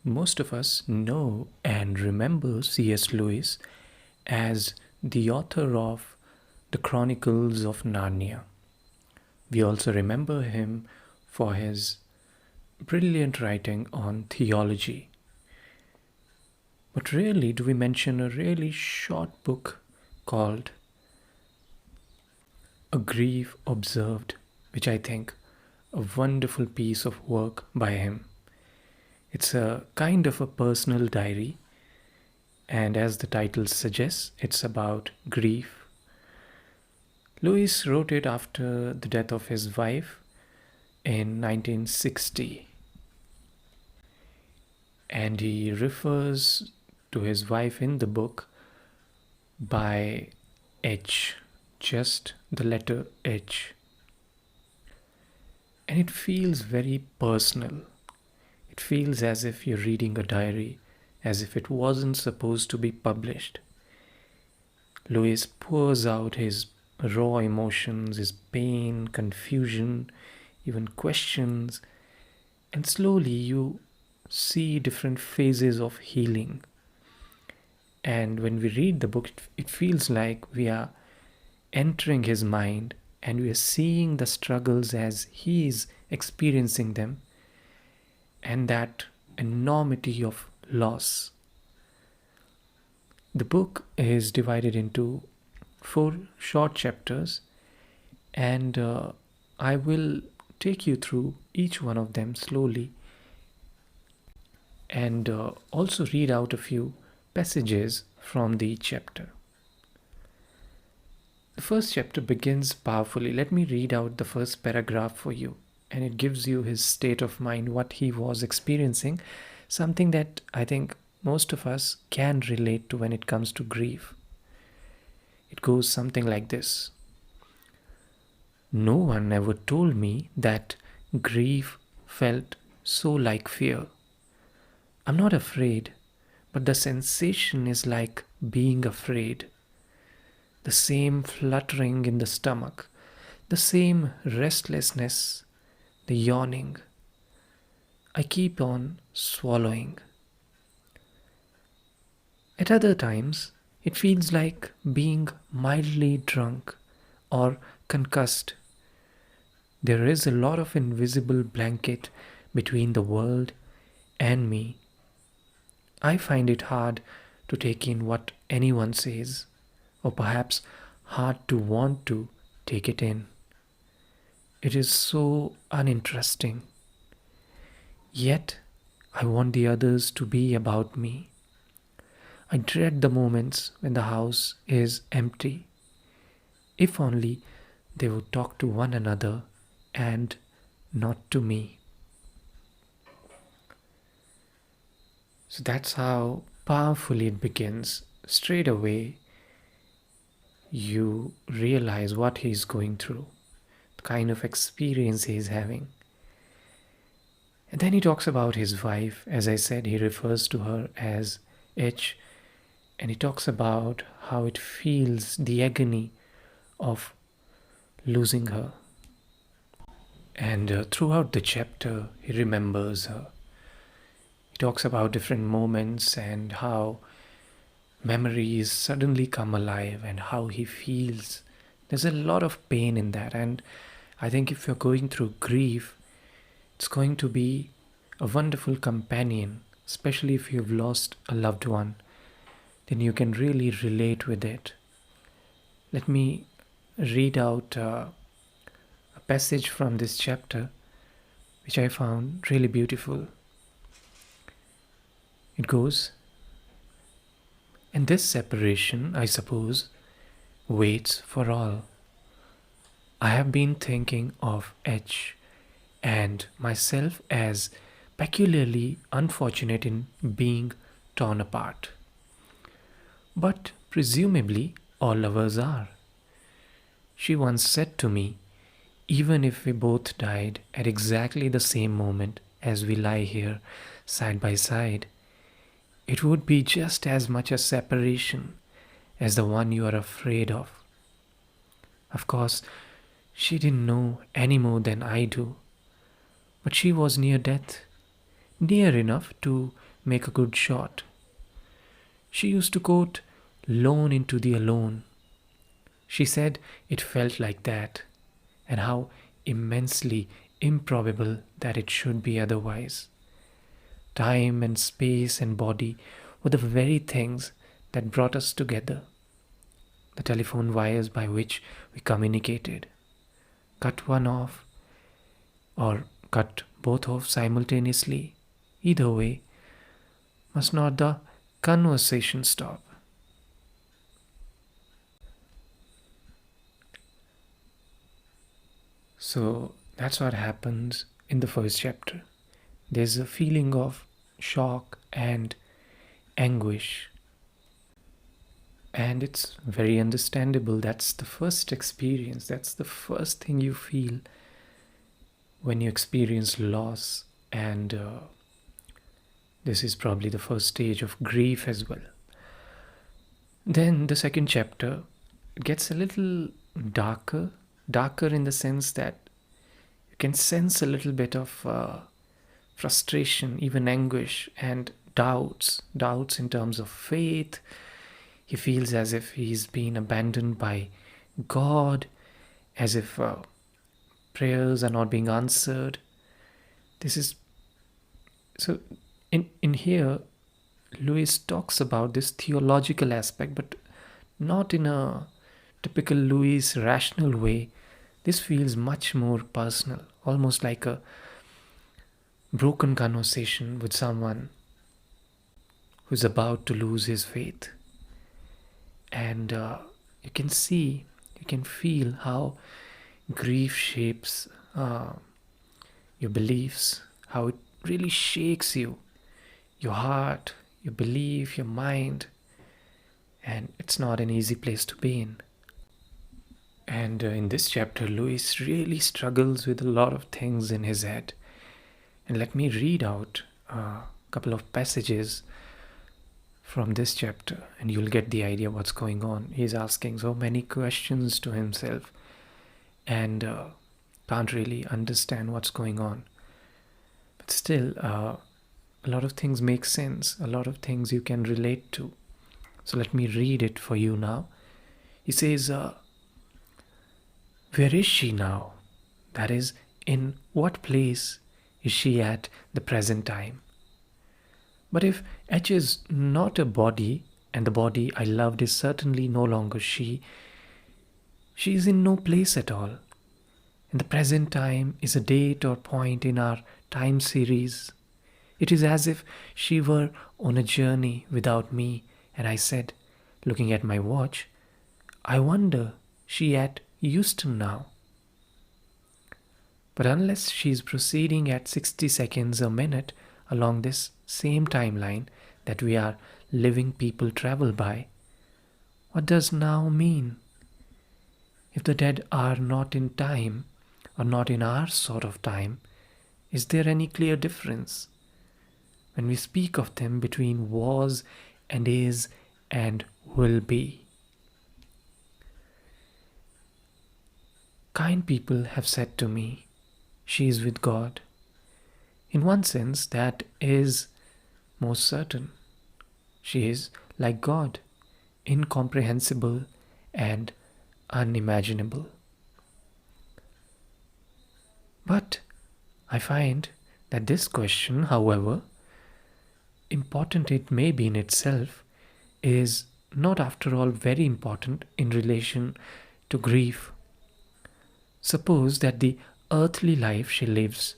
Most of us know and remember C.S. Lewis as the author of the Chronicles of Narnia. We also remember him for his brilliant writing on theology. But rarely do we mention a really short book called A Grief Observed, which I think a wonderful piece of work by him. It's a kind of a personal diary, and as the title suggests, it's about grief. Lewis wrote it after the death of his wife in 1960, and he refers to his wife in the book by H, just the letter H. And it feels very personal. It feels as if you're reading a diary, as if it wasn't supposed to be published. Lewis pours out his raw emotions, his pain, confusion, even questions, and slowly you see different phases of healing. And when we read the book, it feels like we are entering his mind and we are seeing the struggles as he is experiencing them, and that enormity of loss. The book is divided into 4 short chapters, and I will take you through each one of them slowly and also read out a few passages from the chapter. The first chapter begins powerfully. Let me read out the first paragraph for you, and it gives you his state of mind, what he was experiencing, something that I think most of us can relate to when it comes to grief. It goes something like this. No one ever told me that grief felt so like fear. I'm not afraid, but the sensation is like being afraid. The same fluttering in the stomach, the same restlessness, the yawning. I keep on swallowing. At other times, it feels like being mildly drunk or concussed. There is a lot of invisible blanket between the world and me. I find it hard to take in what anyone says, or perhaps hard to want to take it in. It is so uninteresting. Yet, I want the others to be about me. I dread the moments when the house is empty. If only they would talk to one another and not to me. So that's how powerfully it begins. Straight away, you realize what he's going through, the kind of experience he's having. And then he talks about his wife. As I said, he refers to her as H, and he talks about how it feels, the agony of losing her. And throughout the chapter, he remembers her. He talks about different moments and how memories suddenly come alive and how he feels. There's a lot of pain in that, and I think if you're going through grief, it's going to be a wonderful companion, especially if you've lost a loved one. Then you can really relate with it. Let me read out a passage from this chapter which I found really beautiful. It goes, and this separation, I suppose, waits for all. I have been thinking of H and myself as peculiarly unfortunate in being torn apart. But presumably all lovers are. She once said to me, even if we both died at exactly the same moment as we lie here side by side, it would be just as much a separation as the one you are afraid of. Of course, she didn't know any more than I do, but she was near death, near enough to make a good shot. She used to quote, "Lone into the alone." She said it felt like that, and how immensely improbable that it should be otherwise. Time and space and body were the very things that brought us together. The telephone wires by which we communicated. Cut one off or cut both off simultaneously. Either way, must not the conversation stop? So that's what happens in the first chapter. There's a feeling of shock and anguish. And it's very understandable. That's the first experience. That's the first thing you feel when you experience loss. And this is probably the first stage of grief as well. Then the second chapter, it gets a little darker. Darker in the sense that you can sense a little bit of frustration, even anguish, and doubts in terms of faith. He feels as if he's been abandoned by God, as if prayers are not being answered. This is so. In here, Lewis talks about this theological aspect, but not in a typical Lewis rational way. This feels much more personal, almost like a broken conversation with someone who's about to lose his faith. And you can see, you can feel how grief shapes your beliefs, how it really shakes you, your heart, your belief, your mind. And it's not an easy place to be in. And in this chapter, Lewis really struggles with a lot of things in his head. And let me read out a couple of passages from this chapter, and you'll get the idea what's going on. He's asking so many questions to himself and can't really understand what's going on. But still, a lot of things make sense, a lot of things you can relate to. So let me read it for you now. He says, where is she now? That is, in what place is she at the present time? But if H is not a body, and the body I loved is certainly no longer she is in no place at all. And the present time is a date or point in our time series. It is as if she were on a journey without me, and I said, looking at my watch, I wonder she at Houston now. But unless she is proceeding at 60 seconds a minute along this same timeline that we are living people travel by, what does now mean? If the dead are not in time, or not in our sort of time, is there any clear difference? When we speak of them between was and is and will be. Kind people have said to me, she is with God. In one sense, that is most certain. She is like God, incomprehensible and unimaginable. But I find that this question, however important it may be in itself, is not after all very important in relation to grief. Suppose that the earthly life she lives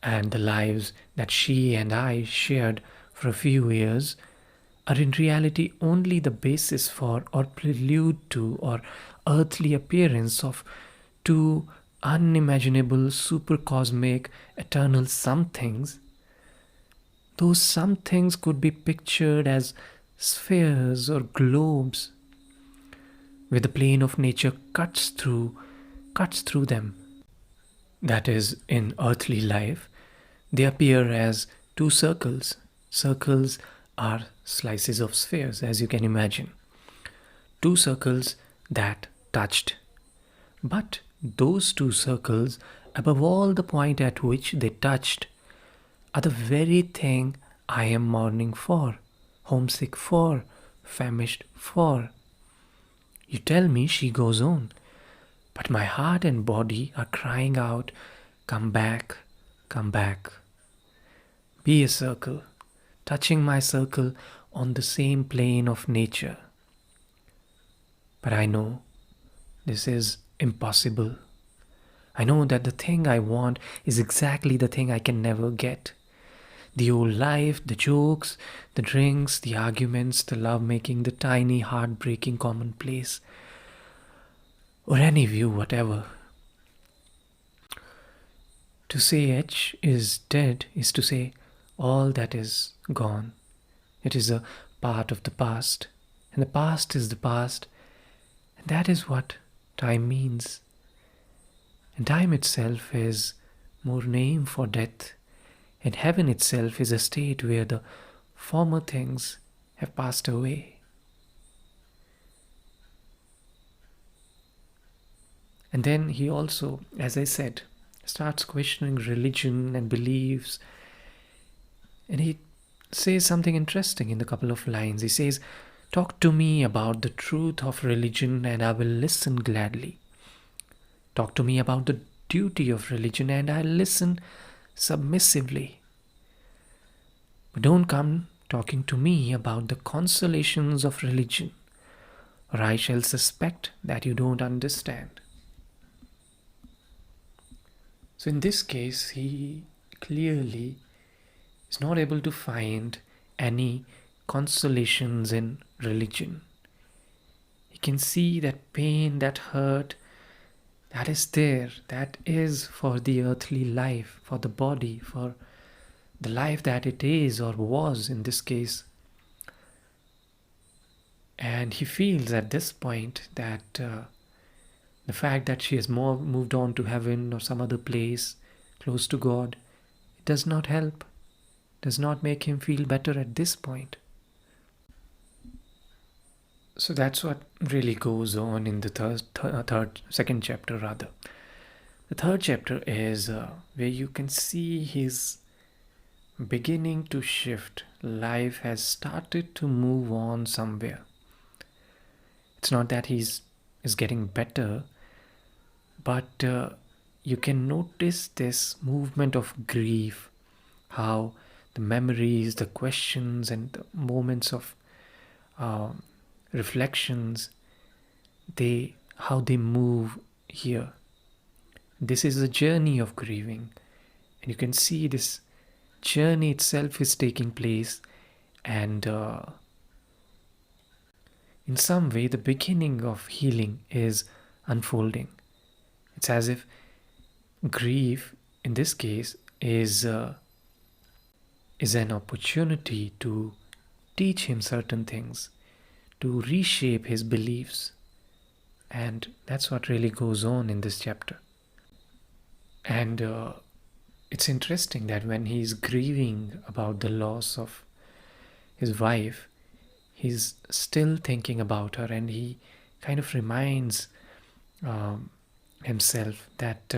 and the lives that she and I shared for a few years are in reality only the basis for or prelude to or earthly appearance of two unimaginable supercosmic eternal somethings. Those somethings could be pictured as spheres or globes, where the plane of nature cuts through them. That is, in earthly life, they appear as two circles. Circles are slices of spheres, as you can imagine. Two circles that touched. But those two circles, above all the point at which they touched, are the very thing I am mourning for, homesick for, famished for. You tell me, she goes on, but my heart and body are crying out, come back, come back. Be a circle, touching my circle on the same plane of nature. But I know this is impossible. I know that the thing I want is exactly the thing I can never get. The old life, the jokes, the drinks, the arguments, the lovemaking, the tiny, heartbreaking commonplace, or any view, whatever. To say H is dead is to say all that is gone. It is a part of the past, and the past is the past, and that is what time means. And time itself is more name for death, and heaven itself is a state where the former things have passed away. And then he also, as I said, starts questioning religion and beliefs. And he says something interesting in the couple of lines. He says, talk to me about the truth of religion and I will listen gladly. Talk to me about the duty of religion and I'll listen submissively. But don't come talking to me about the consolations of religion, or I shall suspect that you don't understand. So in this case, he clearly is not able to find any consolations in religion. He can see that pain, that hurt, that is there, that is for the earthly life, for the body, for the life that it is or was in this case. And he feels at this point that the fact that she has moved on to heaven or some other place close to God, it does not help, does not make him feel better at this point. So that's what really goes on in the second chapter rather. The third chapter is where you can see his beginning to shift. Life has started to move on somewhere. It's not that is getting better, but you can notice this movement of grief, how the memories, the questions, and the moments of reflections, how they move here. This is a journey of grieving, and you can see this journey itself is taking place, and in some way the beginning of healing is unfolding. It's as if grief in this case is an opportunity to teach him certain things, to reshape his beliefs. And that's what really goes on in this chapter. And it's interesting that when he's grieving about the loss of his wife, he's still thinking about her, and he kind of reminds himself that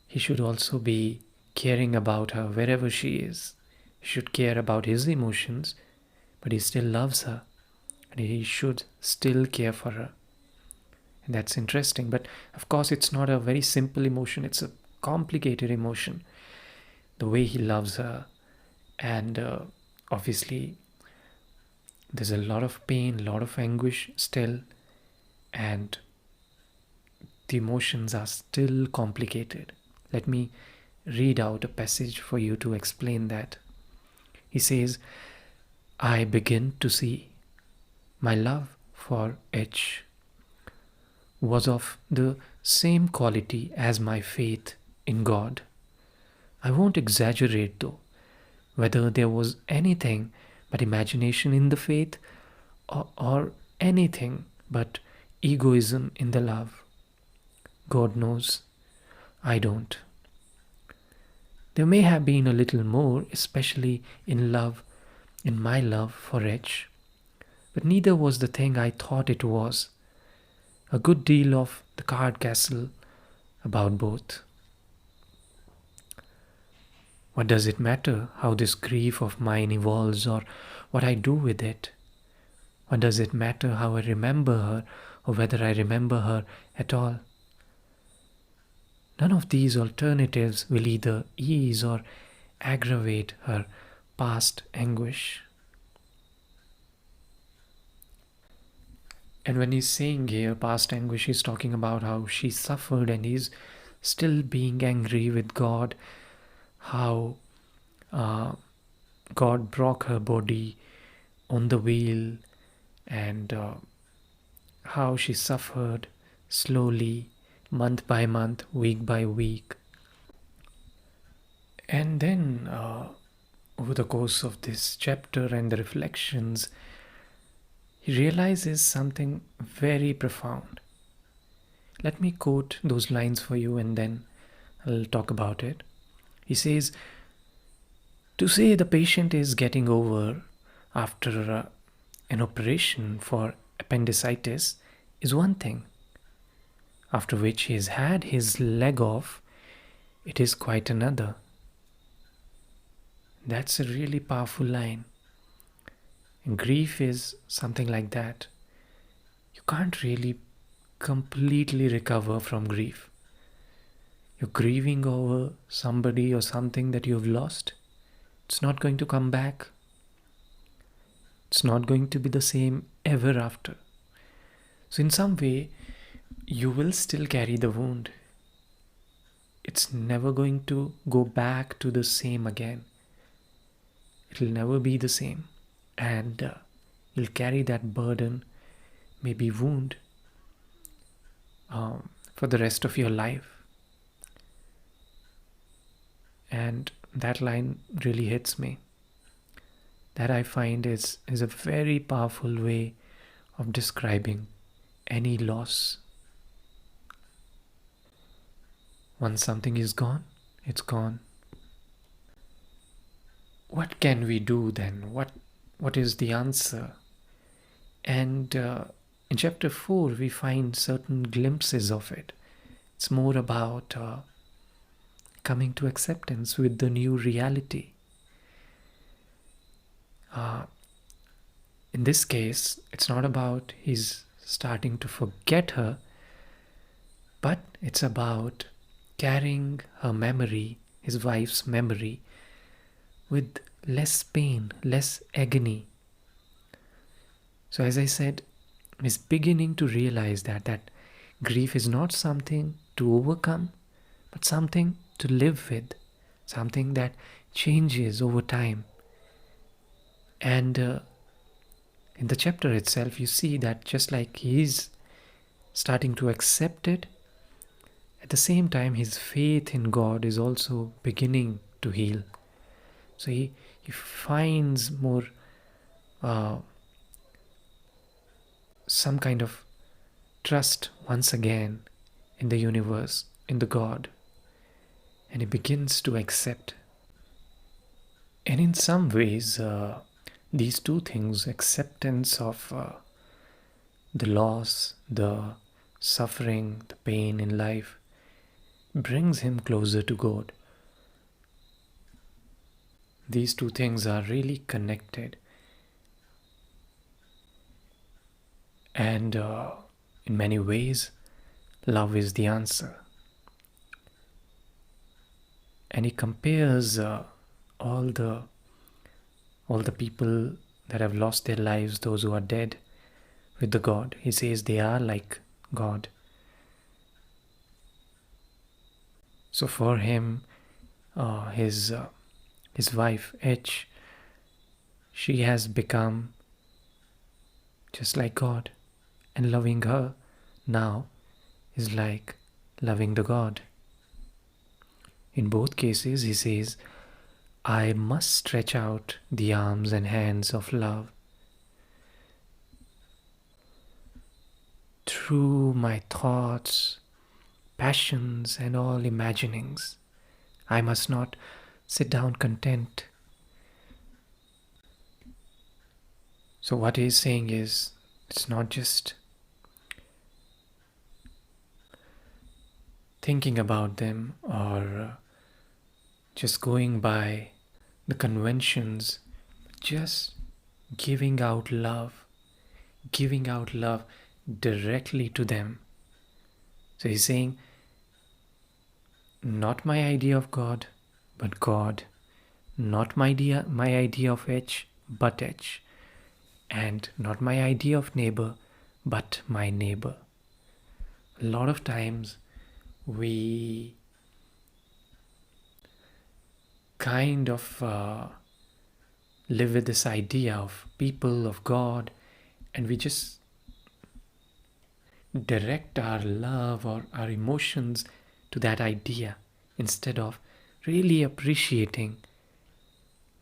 he should also be caring about her wherever she is. He should care about his emotions, but he still loves her, and he should still care for her. And that's interesting. But of course, it's not a very simple emotion. It's a complicated emotion, the way he loves her. And obviously, there's a lot of pain, a lot of anguish still. And the emotions are still complicated. Let me read out a passage for you to explain that. He says, I begin to see my love for H was of the same quality as my faith in God. I won't exaggerate though, whether there was anything but imagination in the faith or anything but egoism in the love. God knows, I don't. There may have been a little more, especially in my love for H, but neither was the thing I thought it was. A good deal of the card castle about both. What does it matter how this grief of mine evolves or what I do with it? What does it matter how I remember her or whether I remember her at all? None of these alternatives will either ease or aggravate her past anguish. And when he's saying here past anguish, he's talking about how she suffered and he's still being angry with God, how uh, God broke her body on the wheel, and how she suffered slowly, month by month, week by week. And then, over the course of this chapter and the reflections, he realizes something very profound. Let me quote those lines for you and then I'll talk about it. He says, to say the patient is getting over after an operation for appendicitis is one thing. After which he has had his leg off, it is quite another. That's a really powerful line. And grief is something like that. You can't really completely recover from grief. You're grieving over somebody or something that you've lost. It's not going to come back. It's not going to be the same ever after. So in some way, you will still carry the wound. It's never going to go back to the same again. It'll never be the same. And you'll carry that burden, maybe wound, for the rest of your life. And that line really hits me. That I find is a very powerful way of describing any loss. Once something is gone, it's gone. What can we do then? What is the answer? And in chapter 4, we find certain glimpses of it. It's more about coming to acceptance with the new reality. In this case, it's not about he's starting to forget her, but it's about carrying her memory, his wife's memory, with less pain, less agony. So as I said, he's beginning to realize that grief is not something to overcome, but something to live with, something that changes over time. And in the chapter itself, you see that just like he's starting to accept it, at the same time, his faith in God is also beginning to heal. So he finds more some kind of trust once again in the universe, in the God. And he begins to accept. And in some ways, these two things, acceptance of the loss, the suffering, the pain in life, brings him closer to God. These two things are really connected. And in many ways, love is the answer. And he compares all the people that have lost their lives, those who are dead, with the God. He says they are like God. So for him, his wife H, she has become just like God, and loving her now is like loving the God. In both cases, he says, I must stretch out the arms and hands of love. Through my thoughts, passions, and all imaginings, I must not sit down content. So what he's saying is, it's not just thinking about them or just going by the conventions, just giving out love directly to them. So he's saying, not my idea of God, but God. Not my idea of H, but H. And not my idea of neighbor, but my neighbor. A lot of times we kind of live with this idea of people, of God, and we just direct our love or our emotions to that idea instead of really appreciating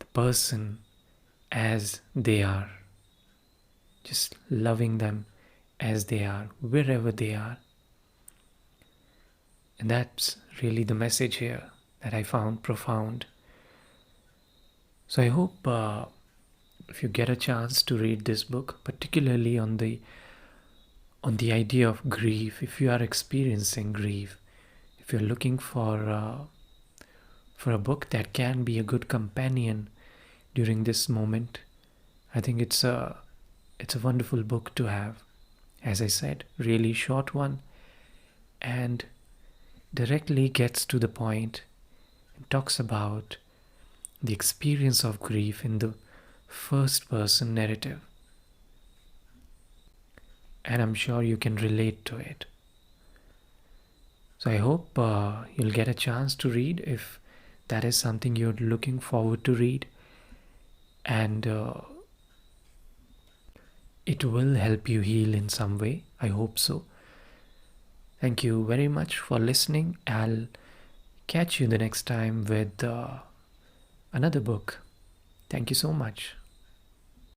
the person as they are, just loving them as they are, wherever they are. And that's really the message here that I found profound. So I hope if you get a chance to read this book, particularly on the idea of grief, if you are experiencing grief, if you're looking for a book that can be a good companion during this moment, I think it's a wonderful book to have. As I said, really short one, and directly gets to the point and talks about the experience of grief in the first person narrative. And I'm sure you can relate to it. So I hope you'll get a chance to read if that is something you're looking forward to read. And it will help you heal in some way. I hope so. Thank you very much for listening. I'll catch you the next time with another book. Thank you so much.